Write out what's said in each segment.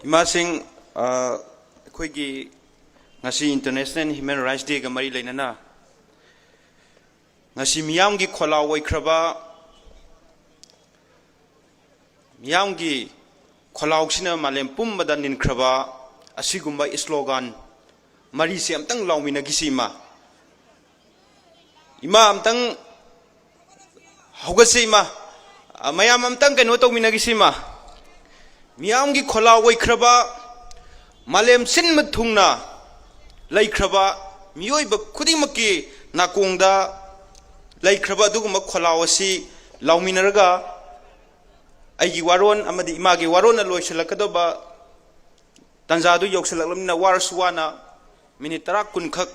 Imasing akhoi ngasi International Human Rights Day ga mari leinana ngasi miyam gi khola oikraba miyam gi khola oksina malem pumbada ninkraba asigumba slogan mari se amtang lawmina gisima ima amtang hogase ima mayam amtang keno tawmina gisima miyam gi khola oikraba malem sinma thungna laikraba miyoiba khudimaki nakongda laikraba duguma kholawasi lawminaraga aigi waron amadi imagi waron na loisalakadoba tanjadu yoksalaklamina warsuwana minute 10 kun khak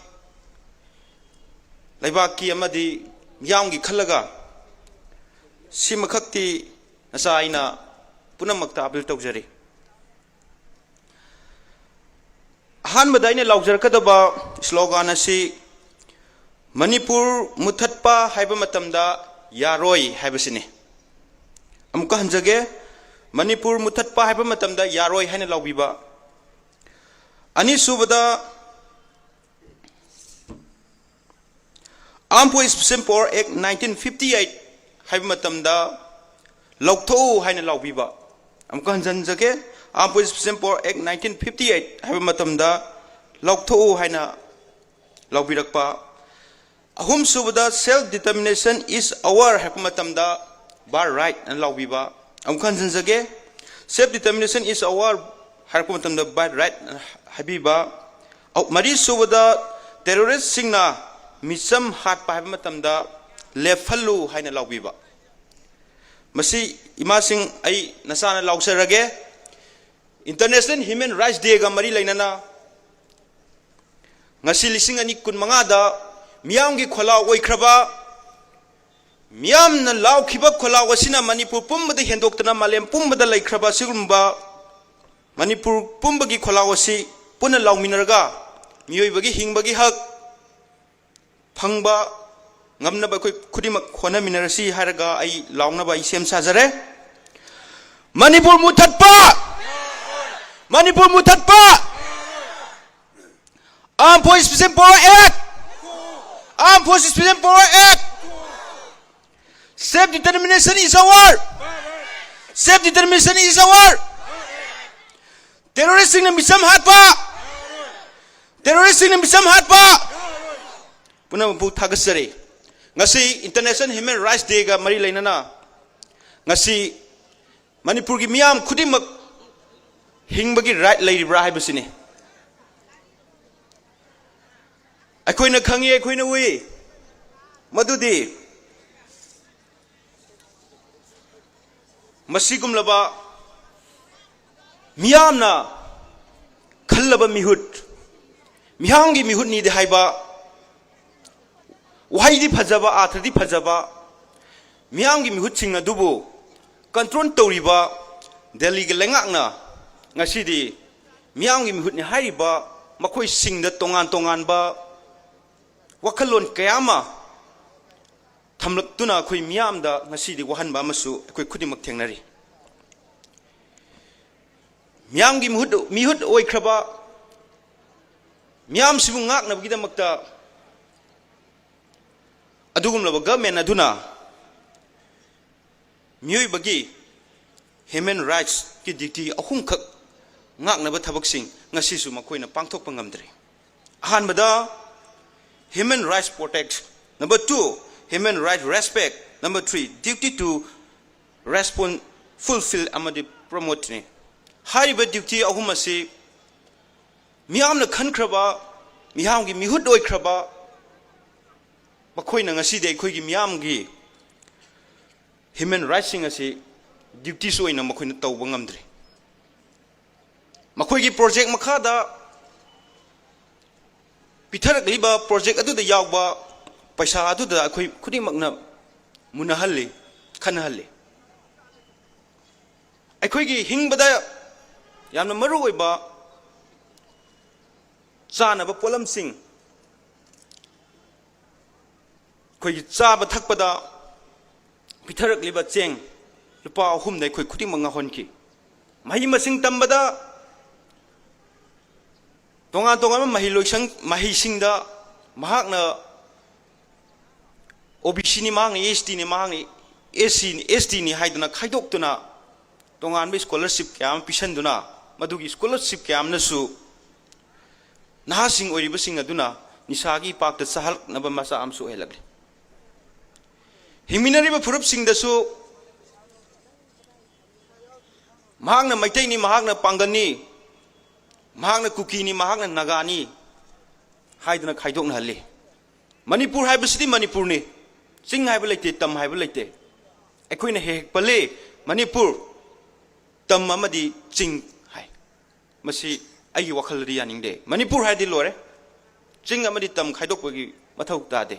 laibaki amadi miyamgi khalaga simakhakti nasa aina punamakta apil tawjari Han badaine laujar kadaba slogan asi Manipur muthatpa haiba matamda yaroi haibasini amka hanjage Manipur muthatpa haiba matamda yaroi haina laubiba ani subada Armed Police Simpor Act 1958 haiba matamda lautho haina laubiba amka hanjage Armed Police Simpor Act 1958 haiba matamda lautho haina laubirakpa ahum subada self determination is our haiba matamda bar right and laubiba amkan janjage self determination is our haiba matamda bar right habiba mari subada terrorist singna misam hat pa haiba matamda lefallu haina laubiba masi imasing ai nasana lausarage International Human Rights Day ga mari lainana ngasi lising ani kun mangada miyam gi khola oikraba miyam na law khiba khola wasina Manipur pumbada hendoktana malem pumbada laikraba sigumba Manipur pumbagi khola wasi puna lawminarga miyoibagi hingbagi hak phangba ngamna ba khoi khudimak khona minarasi haraga ai lawna ba isem sajare Manipur muthatpa Manipur muthatpa Armed Police Simpor Act Armed Police Simpor Act Self determination is our Self determination is our Terrorist na misam hatpa Terrorist na misam hatpa Puna bu thagasare ngasi International Human Rights Day ga mari lainana ngasi Manipur gi miyam khudimak hingbagi right lairibra haibasini akoina khangi akoina ui madudi masigumlaba miyamna khallaba mihut mihangi mihut ni de haiba waidi phajaba athadi phajaba miyangi mihut singna dubu control tawriba Delhi ge lengakna ngasidi miyamgi mihutni hariba makhoi singda tongan tongan ba wakalon kayama thamlaktuna khoi miyamda ngasidi wahanba masu khoi khudimak thengnari miyamgi mihut oikraba miyam sibu ngakna bidamakta adugumlaba government aduna miyoi bagi human rights ki dikti ahumkhak ngaknaba thabaksing ngasisu makoina pangthokpa ngamdre ahanbada human rights protect number 2 human rights respect number 3 duty to respond fulfill amadi promote ni hariba duty ahumasi miyamna khankraba miyamgi mihut oikraba makoina ngaside khoigi miyamgi human rights sing asi duty soina makoina tawba ngamdre Makoigi project makada pitharak liba project adu da yawba paisa adu da akhoi khudi makna munahalli khanhalli akhoi hingbada yamna maru oiba chana ba polam sing khoi cha ba thakpada pitharak liba cheng lupa ahum dai khoi khudi manga honki mahi masing tambada tongan tongan mahisingda mahakna OBC ni mahang ST ni mahang ST ni haiduna khaidokduna tongan be scholarship kyam pisanduna madugi scholarship kyam nasu nahasing oiribasing aduna nisagi pakta sahal naba masa amsu helagli himinari ba furup sing dasu mahang na maitai ni mahang na pangani mahang na kuki ni mahang na nagani haiduna khaidok na halli manipur haibasidi manipur ni sing haibal leite tam haibal leite akoina hek pale manipur tam amadi ching hai masi ai wakhal ri yaning de manipur haidi lore ching amadi tam khaidok bagi mathau ta de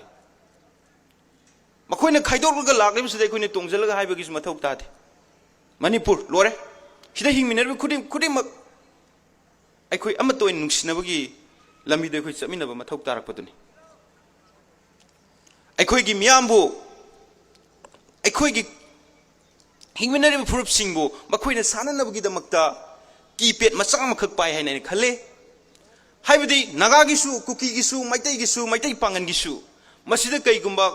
makoina khaidok ga lakle bisi de koina tongjal ga haibagi mathau ta de manipur lore sida hingminer kudim mak aikoi amato nungsinabagi lambi de khoi chamina ba mathau tarak paduni aikoi gi miambu aikoi gi hingminari furup singbu makoina sananabagi damakta kipet macang makhak pai haina ni khale haibadi naga gisu kuki gisu maitai pangan gisu masida kai gumba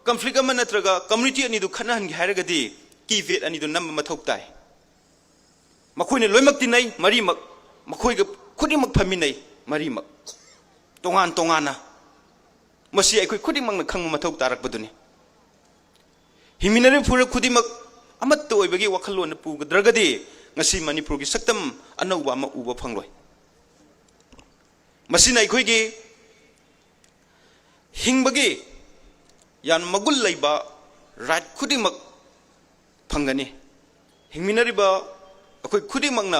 conflict ama natraga community ani du khanahan gi hairagadi kipet ani du nam mathau tai makoina loimak tinai mari mak makoi ga khudimak phaminai mari mak tongan masi aikoi khudimak na khang mathau tarak baduni himinari furup khudimak amatto oibagi wakhalon pu gadragadi ngasi manipur gi saktam anauba ma uba phangloi masina aikoi gi hingbagi yan magul laiba right khudimak phangani hingminari ba akoi khudimak na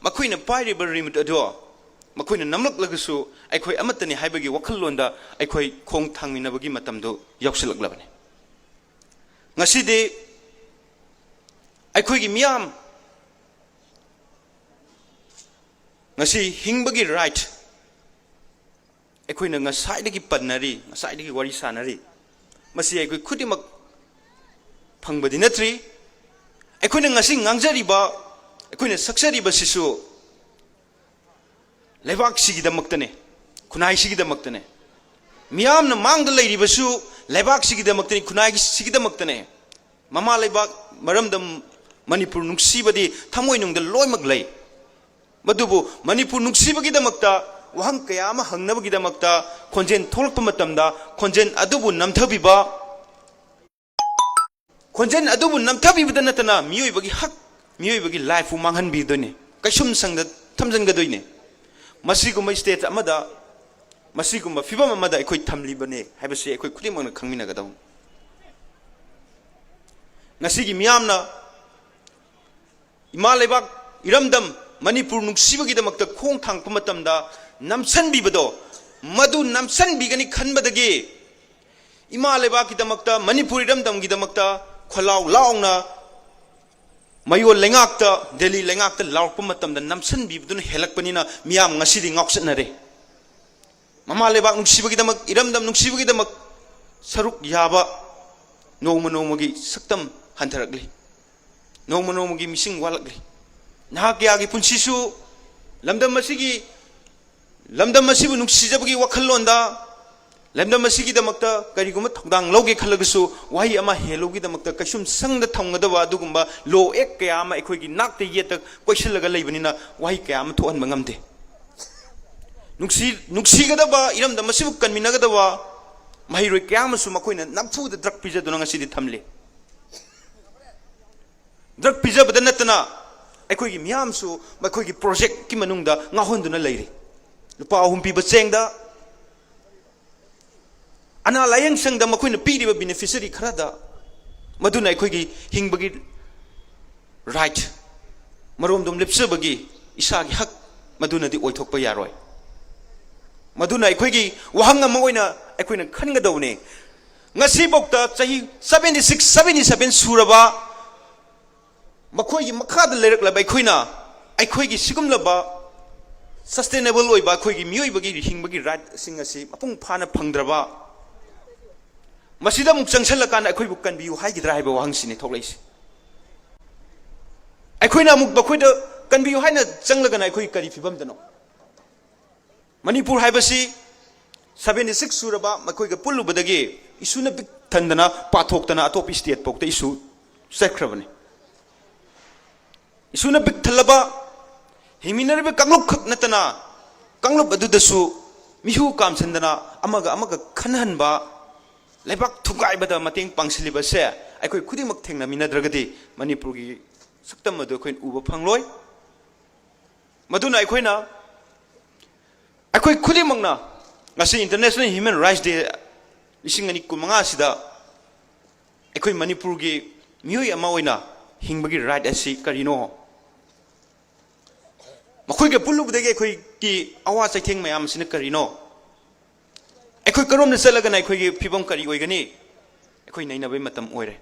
makoina pairiba remote ado makoina namlak lagasu aikoi amatani haibagi wakhalonda aikoi khong thangminabagi matamdo yauksilaklabani ngasidi aikoi gi miam ngasi hingbagi right aikoi na ngasai dagi pannari ngasai dagi wari sanari masi aikoi khudimak phangbadi natri aikoi na ngasi ngangjari ba aikoi na saksari ba sisu lebak sigi damaktane kunai sigi damaktane miam na mangda lairi basu lebak sigi damaktane kunai sigi damaktane mama lebak maramdam manipur nuksibadi thamoi nungda loimak lei madubu manipur nuksibagi damakta wahang kaya ama hangnabagi damakta khonjen tholakpa matamda khonjen adubu namthabiba khonjen adubu namthabibada natana miyoibagi hak miyoibagi life manghan bidone kaisum sangda thamjangadoine masiguma state amada masiguma fibam amada ekoi thamlibane haibasi ekoi khudimangna khangminagadaw ngasigi miyamna ima lebak iramdam manipur nuksibagi damakta khong thangpa matamda namsanbibado madu namsanbigani khanbadagi ima lebak ki damakta manipur iramdam gi damakta kholaw laungna mayo lengakta delhi lengakta laukpa matamda namsanbibadun helakpanina miyam ngasidi ngauksanare mama lebak nuksibagi damak iramdam nuksibagi damak saruk yaba nongmagi saktam hantaragli nongmagi mising walagli nahakiyagi punsisu lamdam masibu nuksijabagi wakhalonda lamdam masigi damakta kariguma thongdang loge khallagasu wahi ama helogi damakta kaisum sangda thonggadaba adugumba lo ek kaya ama ekhoigi nakte yeta koisilaga leibanina wahi kaya ama thohanba ngamde nuksigada iramdam masibu kanminagadaba mahiroi kaya amasu makoina namfuda drug pijaduna ngasidi thamle drug pijabada natana aikoi miyamsu makhoi project ki manungda ngahonduna leiri lupa ahum piba chengda ana layang sangda makhoi piriba beneficiary kharada maduna aikoi hingbagi right maromdom lepsabagi isagi hak maduna di oithokpa yaroi maduna aikoi wahang ama oina aikoi khangadawne ngasi bokta chahi 76 77 suraba makhoi makhada leiraklaba aikoi sigumlaba sustainable oiba aikoi miyoibagi hingbagi right sing asi mapung phana phangdraba masida muk changsalakana aikoi bu kanbiu haigidra haiba wahangsini thokleisi aikoi na muk bakhoi da kanbiu haina changlagana aikoi kari fibam dano Manipur haibasi 76 suraba makoiga pulubadagi isuna big thandana pathoktana atopi state pokta isu sekrabani isuna big thalaba himinarbe kangluk khak natana kangluk adudasu mihu kamsandana amaga khanhanba lebak thugaibada mateng pangsiliba se aikoi khudimak thengna minadragadi Manipur gi saktam adu khoin uba phangloi maduna aikoina aikoi khudimakna ngasi International Human Rights Day lising ani kumanga sida aikoi Manipur gi mioi ama oina hingbagi right asi karino makhoi ge pulubdege aikoi ki awa chaitheng mayam sina karino aikoi karom na chalaga na aikoi gi phibam kari oigani aikoi nainabai matam oire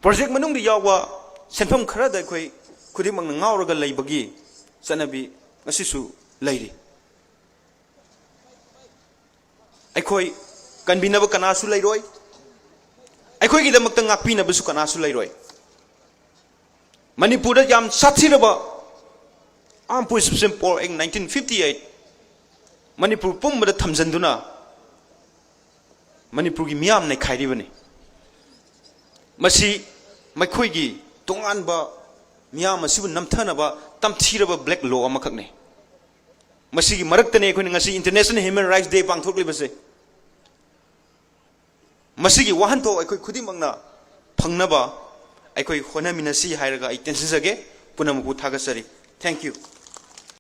project manung di yawa senfam khara da aikoi khudimak na ngauraga leibagi sanabi ngasisu leiri aikoi kanbinaba kanasu leiroi aikoi gi damakta ngakpina basu kanasu leiroi Manipur da yam sathiraba Armed Police Paul Act 1958 Manipur pumbada thamjanduna Manipur gi miyam nei khairibani masi makhoi gi tonganba miyam asibu namthanaba tamthiraba black law amakhakne masi gi maraktane khoi ngasi International Human Rights Day pangthoklibase masi gi wahanto aikoi khudimangna phangnaba aikoi honaminasi hairaga ai tensinjage punamapu thagasari thank you